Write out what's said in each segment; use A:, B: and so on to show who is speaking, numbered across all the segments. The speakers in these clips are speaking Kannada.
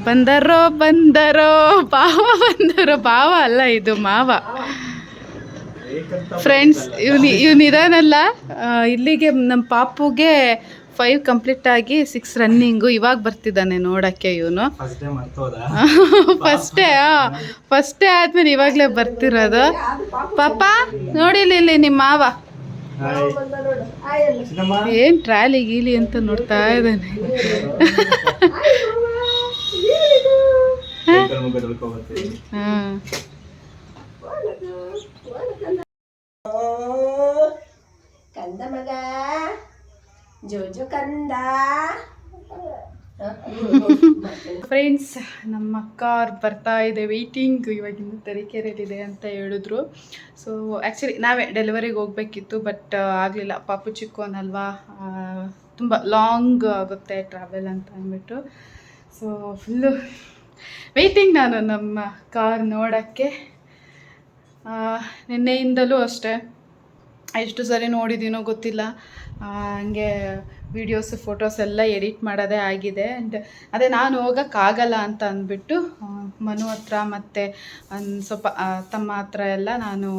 A: ಬಂದರೋ ಬಂದರೋ ಭಾವ ಬಂದರೋ, ಭಾವ ಅಲ್ಲ ಇದು ಮಾವ. ಫ್ರೆಂಡ್ಸ್ ಇವನಿದಾನಲ್ಲ, ಇಲ್ಲಿಗೆ ನಮ್ಮ ಪಾಪುಗೆ 5 ಕಂಪ್ಲೀಟ್ ಆಗಿ 6 ರನ್ನಿಂಗು. ಇವಾಗ ಬರ್ತಿದ್ದಾನೆ ನೋಡೋಕ್ಕೆ ಇವನು. ಫಸ್ಟೇ ಆದ್ಮೇಲೆ ಇವಾಗಲೇ ಬರ್ತಿರೋದು. ಪಾಪ ನೋಡಿಲ್ಲ ಇಲ್ಲಿ ನಿಮ್ಮ ಮಾವ ಏನು ಟ್ರಾಲಿ ಗೀಲಿ ಅಂತ ನೋಡ್ತಾ ಇದ್ದಾನೆ. ಹಾಂ
B: ಕಂದ ಮಗ ಜೋಜು ಕಂದ.
A: ಫ್ರೆಂಡ್ಸ್, ನಮ್ಮ ಕಾರ್ ಬರ್ತಾ ಇದೆ, ವೆಯ್ಟಿಂಗ್. ಇವಾಗಿಂದ ತರೀಕೆರೆಯಲ್ಲಿದೆ ಅಂತ ಹೇಳಿದ್ರು. ಸೊ ಆ್ಯಕ್ಚುಲಿ ನಾವೇ ಡೆಲಿವರಿಗೆ ಹೋಗ್ಬೇಕಿತ್ತು, ಬಟ್ ಆಗಲಿಲ್ಲ. ಪಾಪು ಚಿಕ್ಕವನಲ್ವಾ, ತುಂಬ ಲಾಂಗ್ ಆಗುತ್ತೆ ಟ್ರಾವೆಲ್ ಅಂತ ಅಂದ್ಬಿಟ್ಟು. ಸೊ ಫುಲ್ಲು ವೆಯ್ಟಿಂಗ್ ನಾನು ನಮ್ಮ ಕಾರ್ ನೋಡೋಕ್ಕೆ. ನಿನ್ನೆಯಿಂದಲೂ ಅಷ್ಟೇ, ಎಷ್ಟು ಸರಿ ನೋಡಿದ್ದೀನೋ ಗೊತ್ತಿಲ್ಲ. ಹಂಗೆ ವೀಡಿಯೋಸ್ ಫೋಟೋಸ್ ಎಲ್ಲ ಎಡಿಟ್ ಮಾಡೋದೇ ಆಗಿದೆ. ಆ್ಯಂಡ್ ಅದೇ ನಾನು ಹೋಗೋಕ್ಕಾಗಲ್ಲ ಅಂತ ಅಂದ್ಬಿಟ್ಟು ಮನು ಹತ್ರ ಮತ್ತು ಸ್ವಲ್ಪ ತಮ್ಮ ಹತ್ರ ಎಲ್ಲ ನಾನು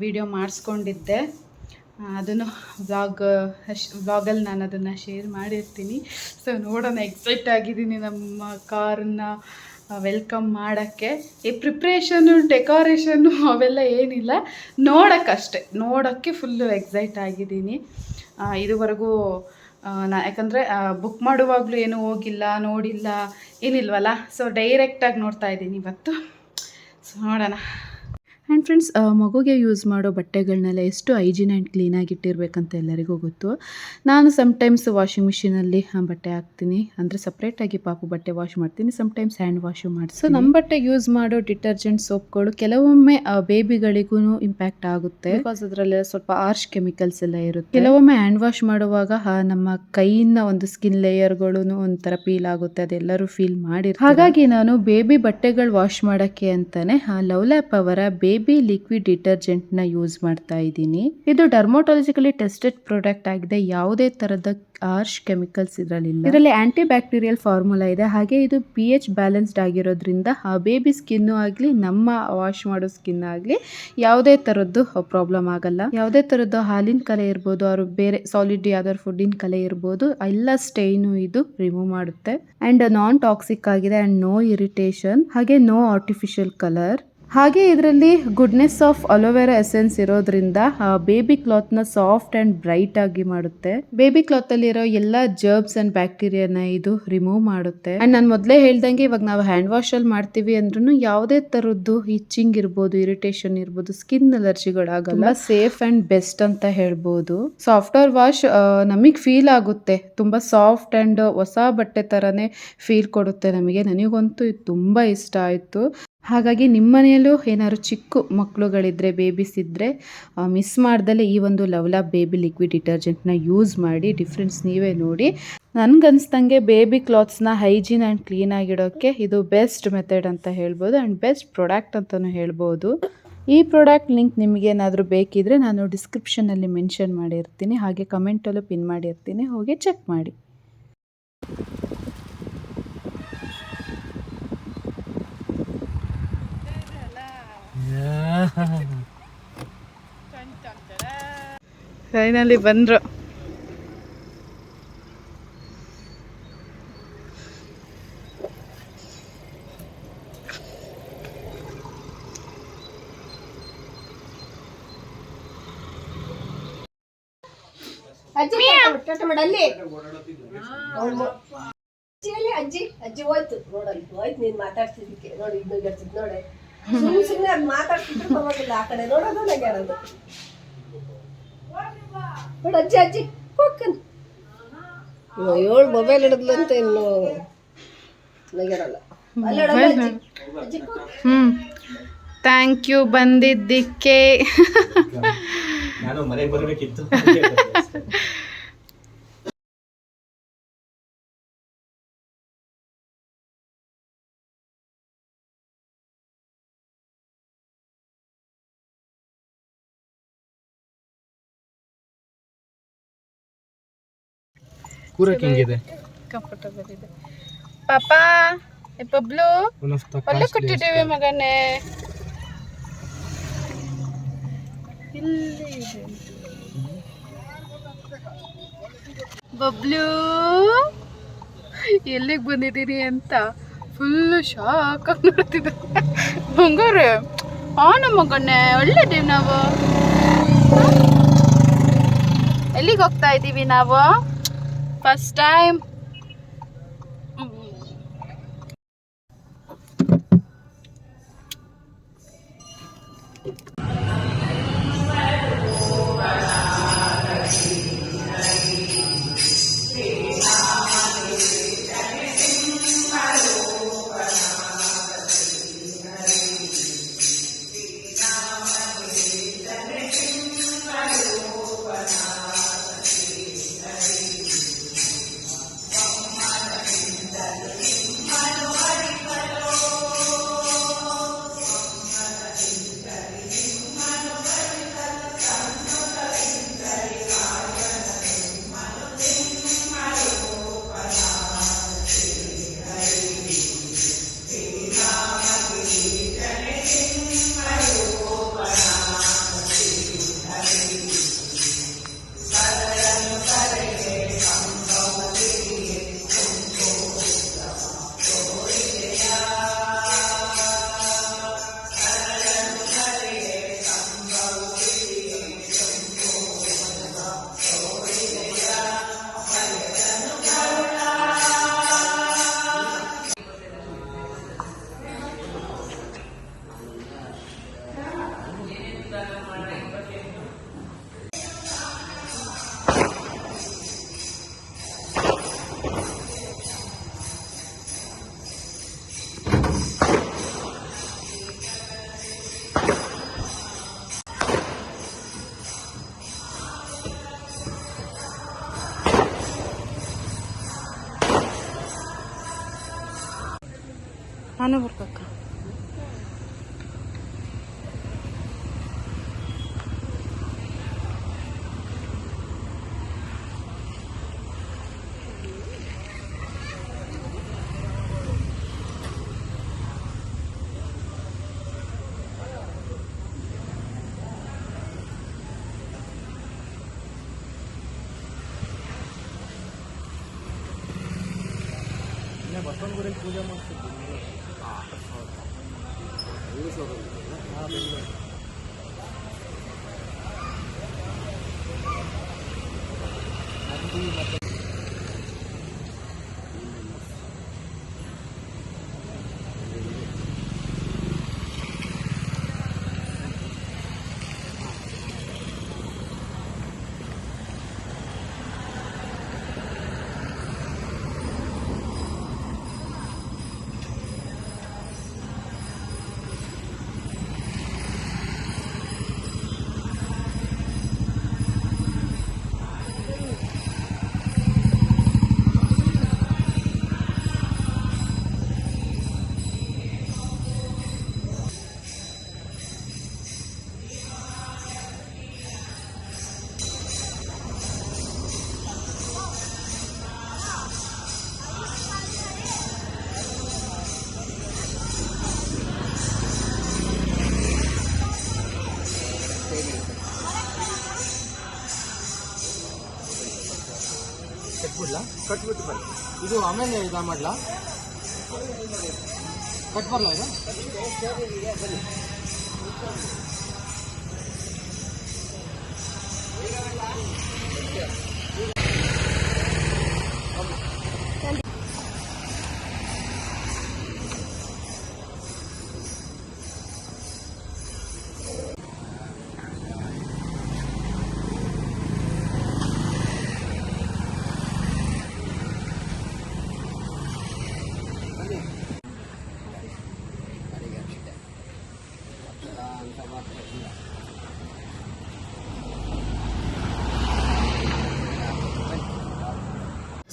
A: ವೀಡಿಯೋ ಮಾಡಿಸ್ಕೊಂಡಿದ್ದೆ. ಅದನ್ನು ವ್ಲಾಗಲ್ಲಿ ನಾನು ಅದನ್ನು ಶೇರ್ ಮಾಡಿರ್ತೀನಿ. ಸೊ ನೋಡೋಣ, ಎಕ್ಸೈಟ್ ಆಗಿದ್ದೀನಿ ನಮ್ಮ ಕಾರನ್ನು ವೆಲ್ಕಮ್ ಮಾಡೋಕ್ಕೆ. ಈ ಪ್ರಿಪ್ರೇಷನ್ನು ಡೆಕೋರೇಷನ್ನು ಅವೆಲ್ಲ ಏನಿಲ್ಲ, ನೋಡೋಕ್ಕಷ್ಟೆ, ನೋಡೋಕ್ಕೆ ಫುಲ್ಲು ಎಕ್ಸೈಟ್ ಆಗಿದ್ದೀನಿ. ಇದುವರೆಗೂ ಯಾಕಂದರೆ ಬುಕ್ ಮಾಡುವಾಗಲೂ ಏನೂ ಹೋಗಿಲ್ಲ, ನೋಡಿಲ್ಲ, ಏನಿಲ್ವಲ್ಲ. ಸೊ ಡೈರೆಕ್ಟಾಗಿ ನೋಡ್ತಾ ಇದ್ದೀನಿ ಇವತ್ತು. ಸೊ ನೋಡೋಣ. ಆ್ಯಂಡ್ ಫ್ರೆಂಡ್ಸ್, ಮಗುಗೆ ಯೂಸ್ ಮಾಡೋ ಬಟ್ಟೆಗಳನ್ನೆಲ್ಲ ಎಷ್ಟು ಹೈಜೀನ್ ಆ್ಯಂಡ್ ಕ್ಲೀನಾಗಿ ಇಟ್ಟಿರಬೇಕಂತ ಎಲ್ಲರಿಗೂ ಗೊತ್ತು. ನಾನು ಸಮ್ಟೈಮ್ಸ್ ವಾಷಿಂಗ್ ಮಿಷಿನಲ್ಲಿ ಬಟ್ಟೆ ಹಾಕ್ತೀನಿ, ಅಂದರೆ ಸಪ್ರೇಟಾಗಿ ಪಾಪು ಬಟ್ಟೆ ವಾಶ್ ಮಾಡ್ತೀನಿ, ಸಮ್ಟೈಮ್ಸ್ ಹ್ಯಾಂಡ್ ವಾಶು ಮಾಡ್ತೀನಿ. ಸೊ ನಮ್ಮ ಬಟ್ಟೆಗೆ ಯೂಸ್ ಮಾಡೋ ಡಿಟರ್ಜೆಂಟ್ ಸೋಪ್ಗಳು ಕೆಲವೊಮ್ಮೆ ಬೇಬಿಗಳಿಗೂ ಇಂಪ್ಯಾಕ್ಟ್ ಆಗುತ್ತೆ, ಬಿಕಾಸ್ ಅದರಲ್ಲೆಲ್ಲ ಸ್ವಲ್ಪ ಆರ್ಶ್ ಕೆಮಿಕಲ್ಸ್ ಎಲ್ಲ ಇರುತ್ತೆ. ಕೆಲವೊಮ್ಮೆ ಹ್ಯಾಂಡ್ ವಾಶ್ ಮಾಡುವಾಗ ನಮ್ಮ ಕೈಯಿಂದ ಒಂದು ಸ್ಕಿನ್ ಲೇಯರ್ಗಳು ಒಂಥರ ಪೀಲ್ ಆಗುತ್ತೆ, ಅದೆಲ್ಲರೂ ಫೀಲ್ ಮಾಡಿರ್ತಾರೆ. ಹಾಗಾಗಿ ನಾನು ಬೇಬಿ ಬಟ್ಟೆಗಳು ವಾಶ್ ಮಾಡೋಕ್ಕೆ ಅಂತಾನೆ ಲವ್ಲ್ಯಾಪ್ ಅವರ ಬೇಬಿ ಲಿಕ್ವಿಡ್ ಡಿಟರ್ಜೆಂಟ್ ನ ಯೂಸ್ ಮಾಡ್ತಾ ಇದ್ದೀನಿ. ಇದು ಡರ್ಮೋಟಾಲಜಿಕಲಿ ಟೆಸ್ಟೆಡ್ ಪ್ರಾಡಕ್ಟ್ ಆಗಿದೆ. ಯಾವುದೇ ತರದ ಆರ್ಶ್ ಕೆಮಿಕಲ್ಸ್ ಇದರಲ್ಲಿಲ್ಲ. ಇದರಲ್ಲಿ ಆಂಟಿ ಬ್ಯಾಕ್ಟೀರಿಯಲ್ ಫಾರ್ಮುಲಾ ಇದೆ. ಹಾಗೆ ಇದು pH ಬ್ಯಾಲೆನ್ಸ್ಡ್ ಆಗಿರೋದ್ರಿಂದ ಬೇಬಿ ಸ್ಕಿನ್ ಆಗಲಿ, ನಮ್ಮ ವಾಶ್ ಮಾಡೋ ಸ್ಕಿನ್ ಆಗಲಿ ಯಾವುದೇ ತರದ್ದು ಪ್ರಾಬ್ಲಮ್ ಆಗಲ್ಲ. ಯಾವುದೇ ತರದ್ದು ಹಾಲಿನ ಕಲೆ ಇರ್ಬೋದು, ಅವರು ಬೇರೆ ಸಾಲಿಡ್ ಯಾವ್ದಾದ್ರು ಫುಡ್ಡಿನ ಕಲೆ ಇರ್ಬೋದು, ಎಲ್ಲ ಸ್ಟೈನು ಇದು ರಿಮೂವ್ ಮಾಡುತ್ತೆ. ಅಂಡ್ ನಾನ್ ಟಾಕ್ಸಿಕ್ ಆಗಿದೆ, ಅಂಡ್ ನೋ ಇರಿಟೇಷನ್, ಹಾಗೆ ನೋ ಆರ್ಟಿಫಿಷಿಯಲ್ ಕಲರ್. ಹಾಗೆ ಇದರಲ್ಲಿ ಗುಡ್ನೆಸ್ ಆಫ್ ಅಲೋವೆರಾ ಎಸೆನ್ಸ್ ಇರೋದ್ರಿಂದ ಬೇಬಿ ಕ್ಲಾತ್ನ ಸಾಫ್ಟ್ ಆ್ಯಂಡ್ ಬ್ರೈಟ್ ಆಗಿ ಮಾಡುತ್ತೆ. ಬೇಬಿ ಕ್ಲಾತಲ್ಲಿ ಇರೋ ಎಲ್ಲ ಜರ್ಬ್ಸ್ ಆ್ಯಂಡ್ ಬ್ಯಾಕ್ಟೀರಿಯಾನ ಇದು ರಿಮೂವ್ ಮಾಡುತ್ತೆ. ಆ್ಯಂಡ್ ನಾನು ಮೊದಲೇ ಹೇಳ್ದಂಗೆ, ಇವಾಗ ನಾವು ಹ್ಯಾಂಡ್ ವಾಶಲ್ಲಿ ಮಾಡ್ತೀವಿ ಅಂದ್ರೂ ಯಾವುದೇ ಥರದ್ದು ಇಚ್ಚಿಂಗ್ ಇರ್ಬೋದು, ಇರಿಟೇಷನ್ ಇರ್ಬೋದು, ಸ್ಕಿನ್ ಅಲರ್ಜಿಗಳಾಗಲ್ಲ. ಸೇಫ್ ಆ್ಯಂಡ್ ಬೆಸ್ಟ್ ಅಂತ ಹೇಳ್ಬೋದು. ಸೊ ಆಫ್ಟರ್ ವಾಶ್ ನಮಗೆ ಫೀಲ್ ಆಗುತ್ತೆ, ತುಂಬ ಸಾಫ್ಟ್ ಆ್ಯಂಡ್ ಹೊಸ ಬಟ್ಟೆ ಥರನೇ ಫೀಲ್ ಕೊಡುತ್ತೆ ನಮಗೆ. ನನಗಂತೂ ಇದು ತುಂಬ ಇಷ್ಟ ಆಯಿತು. ಹಾಗಾಗಿ ನಿಮ್ಮ ಮನೆಯಲ್ಲೂ ಏನಾದ್ರು ಚಿಕ್ಕ ಮಕ್ಕಳುಗಳಿದ್ರೆ, ಬೇಬಿಸ್ ಇದ್ದರೆ ಮಿಸ್ ಮಾಡ್ದಲೇ ಈ ಒಂದು ಲವ್ಲ್ಯಾಪ್ ಬೇಬಿ ಲಿಕ್ವಿಡ್ ಡಿಟರ್ಜೆಂಟ್ನ ಯೂಸ್ ಮಾಡಿ. ಡಿಫ್ರೆನ್ಸ್ ನೀವೇ ನೋಡಿ. ನನಗನ್ಸ್ದಂಗೆ ಬೇಬಿ ಕ್ಲಾತ್ಸ್ನ ಹೈಜೀನ್ ಆ್ಯಂಡ್ ಕ್ಲೀನಾಗಿಡೋಕ್ಕೆ ಇದು ಬೆಸ್ಟ್ ಮೆಥಡ್ ಅಂತ ಹೇಳ್ಬೋದು, ಆ್ಯಂಡ್ ಬೆಸ್ಟ್ ಪ್ರಾಡಕ್ಟ್ ಅಂತಲೂ ಹೇಳ್ಬೋದು. ಈ ಪ್ರಾಡಕ್ಟ್ ಲಿಂಕ್ ನಿಮಗೆ ಏನಾದರೂ ಬೇಕಿದ್ರೆ ನಾನು ಡಿಸ್ಕ್ರಿಪ್ಷನಲ್ಲಿ ಮೆನ್ಷನ್ ಮಾಡಿರ್ತೀನಿ, ಹಾಗೆ ಕಮೆಂಟಲ್ಲೂ ಪಿನ್ ಮಾಡಿರ್ತೀನಿ, ಹೋಗಿ ಚೆಕ್ ಮಾಡಿ. ಫೈನಲಿ ಬಂದ್ರು.
B: ಅಜ್ಜಿ ಅಜ್ಜಿ ಅಜ್ಜಿ ಹೋಯ್ತು ನೋಡಲ್ಲಿ, ಹೋಯ್ತು ನೀನ್ ಮಾತಾಡ್ತಿದ್ದಕ್ಕೆ. ನೋಡಿ ಇದು ಇರ್ತಿದ್ ನೋಡಿ, ಸುಮ್ಮನೆ ಅದು ಮಾತಾಡ್ತಿದ್ರು ಪರವಾಗಿಲ್ಲ, ಆ ಕಡೆ ನೋಡೋದು ನಂಗೆ ಯಾರದು ನೋಡಿ. ಅಜ್ಜಿ ಅಜ್ಜಿ ಹೋಗ್ಕನ್ 7 ಮೊಬೈಲ್ ಹಿಡಿದ್ಲಂತ ಇನ್ನು ನಗಿರಲ್ಲ.
A: ಥ್ಯಾಂಕ್ ಯು ಬಂದಿದ್ದಕ್ಕೆ.
C: ನಾನು ಮನೆಗೆ ಬರಬೇಕಿತ್ತು. ಕೂರಕ್ಕೆ ಹೆಂಗಿದೆ?
A: ಕಂಫರ್ಟಬಲ್ ಇದೆ. ಪಾಪಾ ಬಬ್ಲು ಒಳ್ಳೆ ಕೊಟ್ಟಿದ್ದೇವೆ ಮಗನೇ. ಇಲ್ಲಿ ಇದೆ ಬಬ್ಲು, ಎಲ್ಲಿಗೆ ಬಂದಿದ್ದೀರಿ ಅಂತ ಫುಲ್ಲು ಶಾಕ್ ಆಗಿ ನೋಡ್ತಿದ್ದ. ಬಂಗಾರೆ ನಮ್ಮ ಮಗನೇ ಒಳ್ಳೆದೇವು ನಾವು. ಎಲ್ಲಿಗೆ ಹೋಗ್ತಾ ಇದ್ದೀವಿ ನಾವು ಫಸ್ಟ್ ಟೈಮ್? ನಾನು ಬರ್ಬೇಕ.
C: ಬಸವನಗುಡಿಯಲ್ಲಿ ಪೂಜೆ ಮಾಡ್ತಿದ್ವಿ. ಕಟ್ಬಿಟ್ಟು ಬನ್ನಿ. ಇದು ಆಮೇಲೆ ಇದು ಮಾಡ್ಲಾ? ಕಟ್ ಬರಲ್ಲ ಇದು?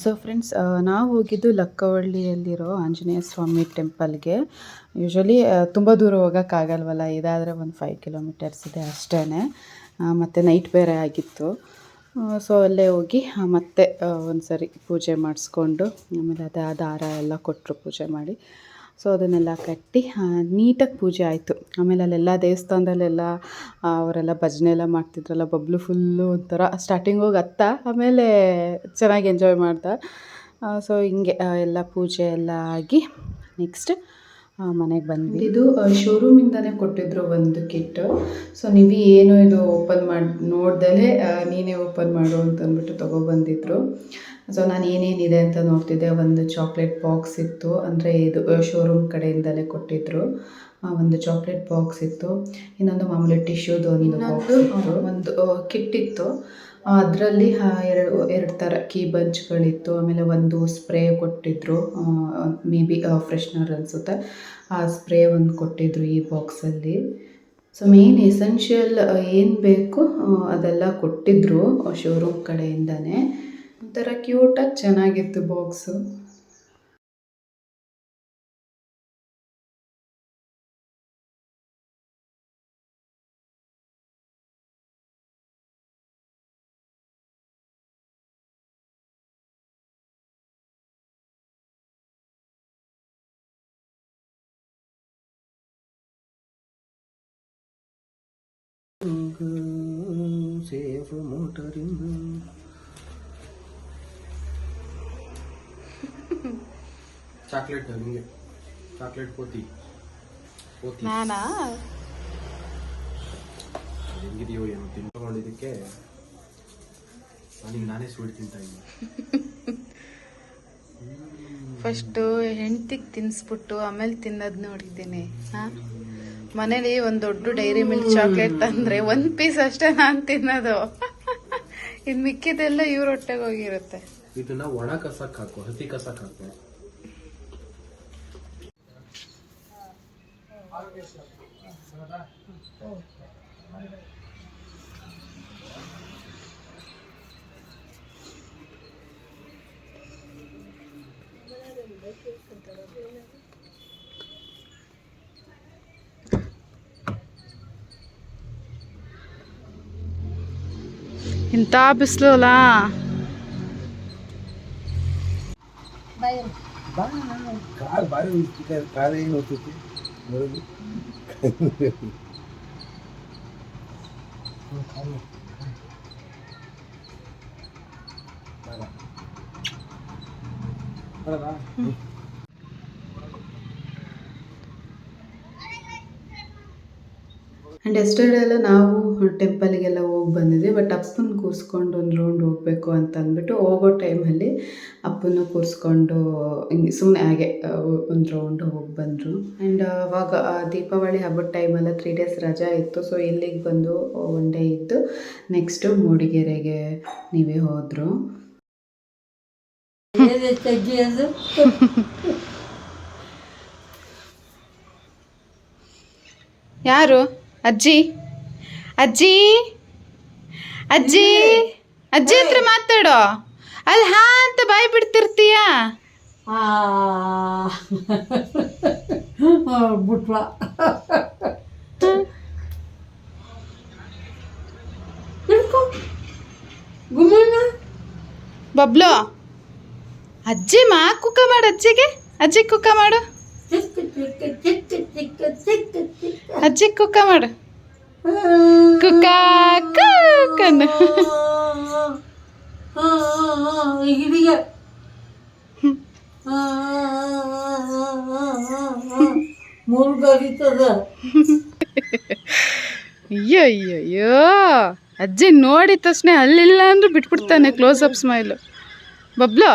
A: ಸೊ ಫ್ರೆಂಡ್ಸ್, ನಾವು ಹೋಗಿದ್ದು ಲಕ್ಕವಳ್ಳಿಯಲ್ಲಿರೋ ಆಂಜನೇಯ ಸ್ವಾಮಿ ಟೆಂಪಲ್ಗೆ. ಯೂಶ್ವಲಿ ತುಂಬ ದೂರ ಹೋಗೋಕ್ಕಾಗಲ್ವಲ್ಲ, ಇದಾದರೆ ಒಂದು 5 ಕಿಲೋಮೀಟರ್ಸ್ ಇದೆ ಅಷ್ಟೇ. ಮತ್ತು ನೈಟ್ ಬೇರೆ ಆಗಿತ್ತು. ಸೊ ಅಲ್ಲೇ ಹೋಗಿ ಮತ್ತೆ ಒಂದು ಸರಿ ಪೂಜೆ ಮಾಡಿಸ್ಕೊಂಡು, ಆಮೇಲೆ ಅದೇ ದಾರ ಎಲ್ಲ ಕೊಟ್ಟರು ಪೂಜೆ ಮಾಡಿ. ಸೊ ಅದನ್ನೆಲ್ಲ ಕಟ್ಟಿ ನೀಟಾಗಿ ಪೂಜೆ ಆಯಿತು. ಆಮೇಲೆ ಅಲ್ಲೆಲ್ಲ ದೇವಸ್ಥಾನದಲ್ಲೆಲ್ಲ ಅವರೆಲ್ಲ ಭಜನೆ ಎಲ್ಲ ಮಾಡ್ತಿದ್ರಲ್ಲ, ಬಬ್ಲು ಫುಲ್ಲು ಒಂಥರ ಸ್ಟಾರ್ಟಿಂಗ್ ಹೋಗಿ ಅತ್ತ, ಆಮೇಲೆ ಚೆನ್ನಾಗಿ ಎಂಜಾಯ್ ಮಾಡ್ದ. ಸೊ ಹಿಂಗೆ ಎಲ್ಲ ಪೂಜೆ ಎಲ್ಲ ಆಗಿ ನೆಕ್ಸ್ಟ್ ಮನೆಗೆ ಬಂದ್ವಿ. ಇದು ಶೋರೂಮಿಂದನೇ ಕೊಟ್ಟಿದ್ರು ಒಂದು ಕಿಟ್ಟು. ಸೊ ನೀವು ಏನು ಇದು ಓಪನ್ ಮಾಡಿ ನೋಡ್ದಲೇ ನೀನೇ ಓಪನ್ ಮಾಡು ಅಂತಂದ್ಬಿಟ್ಟು ತೊಗೊಬಂದಿದ್ರು. ಸೊ ನಾನು ಏನೇನಿದೆ ಅಂತ ನೋಡ್ತಿದ್ದೆ. ಒಂದು ಚಾಕ್ಲೇಟ್ ಬಾಕ್ಸ್ ಇತ್ತು, ಅಂದರೆ ಇದು ಶೋರೂಮ್ ಕಡೆಯಿಂದಲೇ ಕೊಟ್ಟಿದ್ರು. ಒಂದು ಚಾಕ್ಲೇಟ್ ಬಾಕ್ಸ್ ಇತ್ತು, ಇನ್ನೊಂದು ಮಾಮೂಲಿ ಟಿಶ್ಯೂದು ಒಂದು ಬಾಕ್ಸ್ ಇತ್ತು, ಒಂದು ಕಿಟ್ ಇತ್ತು. ಅದರಲ್ಲಿ ಎರಡು ಥರ ಕೀ ಬಂಚ್ಗಳಿತ್ತು. ಆಮೇಲೆ ಒಂದು ಸ್ಪ್ರೇ ಕೊಟ್ಟಿದ್ರು, ಮೇ ಬಿ ಫ್ರೆಶ್ನರ್ ಅನಿಸುತ್ತೆ. ಆ ಸ್ಪ್ರೇ ಒಂದು ಕೊಟ್ಟಿದ್ರು ಈ ಬಾಕ್ಸಲ್ಲಿ. ಸೊ ಮೇನ್ ಎಸೆನ್ಷಿಯಲ್ ಏನು ಬೇಕು ಅದೆಲ್ಲ ಕೊಟ್ಟಿದ್ರು ಶೋರೂಮ್ ಕಡೆಯಿಂದನೇ. ಒಂಥರ ಕ್ಯೂಟಾಗಿ ಚೆನ್ನಾಗಿತ್ತು ಬಾಕ್ಸು.
C: ಸೇಫ್ ಮೋಟರಿಂಗ್ ಚಾಕ್ಲೇಟ್ ನಿಮಗೆ ಚಾಕ್ಲೇಟ್ ಪೋತಿ
A: ನಾನಾ
C: ಹೆಂಗಿದೆಯೋ ಏನೋ ತಿನ್ಕೊಂಡಿದ್ದಕ್ಕೆ ನನಗೆ ನಾನೇ ಸ್ವೀಟ್ ತಿಂತಾ ಇದ್ದೀನಿ.
A: ಫಸ್ಟು ಹೆಂಡ್ತಿಗೆ ತಿನ್ನಿಸ್ಬಿಟ್ಟು ಆಮೇಲೆ ತಿನ್ನೋದು ನೋಡಿದ್ದೀನಿ. ಹಾಂ, ಮನೇಲಿ ಒಂದು ದೊಡ್ಡ ಡೈರಿ ಮಿಲ್ಕ್ ಚಾಕ್ಲೇಟ್ ತಂದರೆ ಒಂದು ಪೀಸ್ ಅಷ್ಟೇ ನಾನು ತಿನ್ನೋದು. ಇನ್ನು ಮಿಕ್ಕಿದೆಲ್ಲ ಇವ್ರ ಹೊಟ್ಟೆಗೆ ಹೋಗಿರುತ್ತೆ.
C: ಇದನ್ನ ಒಣ ಕಸಕ್ಕೆ ಹಾಕು, ಹಸಿ ಕಸಕ್ಕೆ ಹಾಕು.
A: ಇಂಥ ಬಿಸಿಲು ಅಲ್ಲ.
C: ಕಾರ್ ಬಾರಿ ಕಾರ್ ಏನು ಹೋಗ್ತೈತಿ ಬರೋದು.
A: ಆ್ಯಂಡ್ ಎಸ್ಟರ್ಡೇ ಎಲ್ಲ ನಾವು ಟೆಂಪಲ್ಗೆಲ್ಲ ಹೋಗಿ ಬಂದಿದ್ವಿ. ಬಟ್ ಅಪ್ಪನ ಕೂರಿಸ್ಕೊಂಡು ಒಂದು ರೌಂಡ್ ಹೋಗಬೇಕು ಅಂತ ಅಂದ್ಬಿಟ್ಟು ಹೋಗೋ ಟೈಮಲ್ಲಿ ಅಪ್ಪನ ಕೂರಿಸ್ಕೊಂಡು ಹಿಂಗೆ ಸುಮ್ಮನೆ ಹಾಗೆ ಒಂದು ರೌಂಡ್ ಹೋಗಿ ಬಂದರು. ಆ್ಯಂಡ್ ಅವಾಗ ದೀಪಾವಳಿ ಹಬ್ಬದ ಟೈಮಲ್ಲ 3 days ರಜಾ ಇತ್ತು. ಸೊ ಇಲ್ಲಿಗೆ ಬಂದು 1 day ಇದ್ದು ನೆಕ್ಸ್ಟು ಮೂಡಿಗೆರೆಗೆ ನೀವೇ ಹೋದರು. ಯಾರು ಅಜ್ಜಿ? ಅಜ್ಜಿ ಅಜ್ಜಿ ಅಜ್ಜಿ ಹತ್ರ ಮಾತಾಡೋ. ಅಲ್ಲಿ ಹಾ ಅಂತ ಬಾಯಿ ಬಿಡ್ತಿರ್ತೀಯ.
B: ಬಿಟ್ವ
A: ಬಬ್ಲು ಅಜ್ಜಿ ಕುಕ್ಕ ಮಾಡು. ಅಜ್ಜಿಗೆ ಅಜ್ಜಿ ಕುಕ್ಕ ಮಾಡು. ಅಜ್ಜಿ ಕುಕ್ಕ ಮಾಡು. ಕುಕ್ಕ ಕುಕ್ಕನ್ನು
B: ಮುಳ್ಗರಿತದ.
A: ಅಯ್ಯೋ ಅಯ್ಯೋ ಅಯ್ಯೋ, ಅಜ್ಜಿ ನೋಡಿದ ತಕ್ಷಣ ಅಲ್ಲಿಲ್ಲ ಅಂದ್ರೆ ಬಿಟ್ಬಿಡ್ತಾನೆ close up smile. Bablu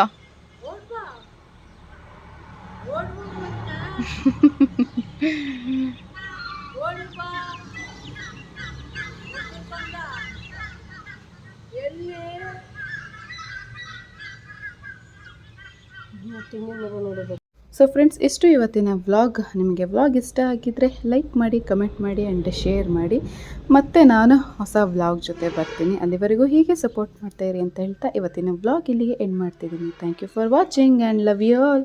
A: so friends, ಇಷ್ಟು ಇವತ್ತಿನ ವ್ಲಾಗ್. ನಿಮಗೆ ವ್ಲಾಗ್ ಇಷ್ಟ ಆಗಿದ್ದರೆ ಲೈಕ್ ಮಾಡಿ, ಕಮೆಂಟ್ ಮಾಡಿ ಆ್ಯಂಡ್ ಶೇರ್ ಮಾಡಿ. ಮತ್ತು ನಾನು ಹೊಸ ವ್ಲಾಗ್ ಜೊತೆ ಬರ್ತೀನಿ. ಅಲ್ಲಿವರೆಗೂ ಹೀಗೆ ಸಪೋರ್ಟ್ ಮಾಡ್ತಾಯಿರಿ ಅಂತ ಹೇಳ್ತಾ ಇವತ್ತಿನ ವ್ಲಾಗ್ ಇಲ್ಲಿಗೆ ಎಂಡ್ ಮಾಡ್ತಿದ್ದೀನಿ. Thank you for watching and love you all.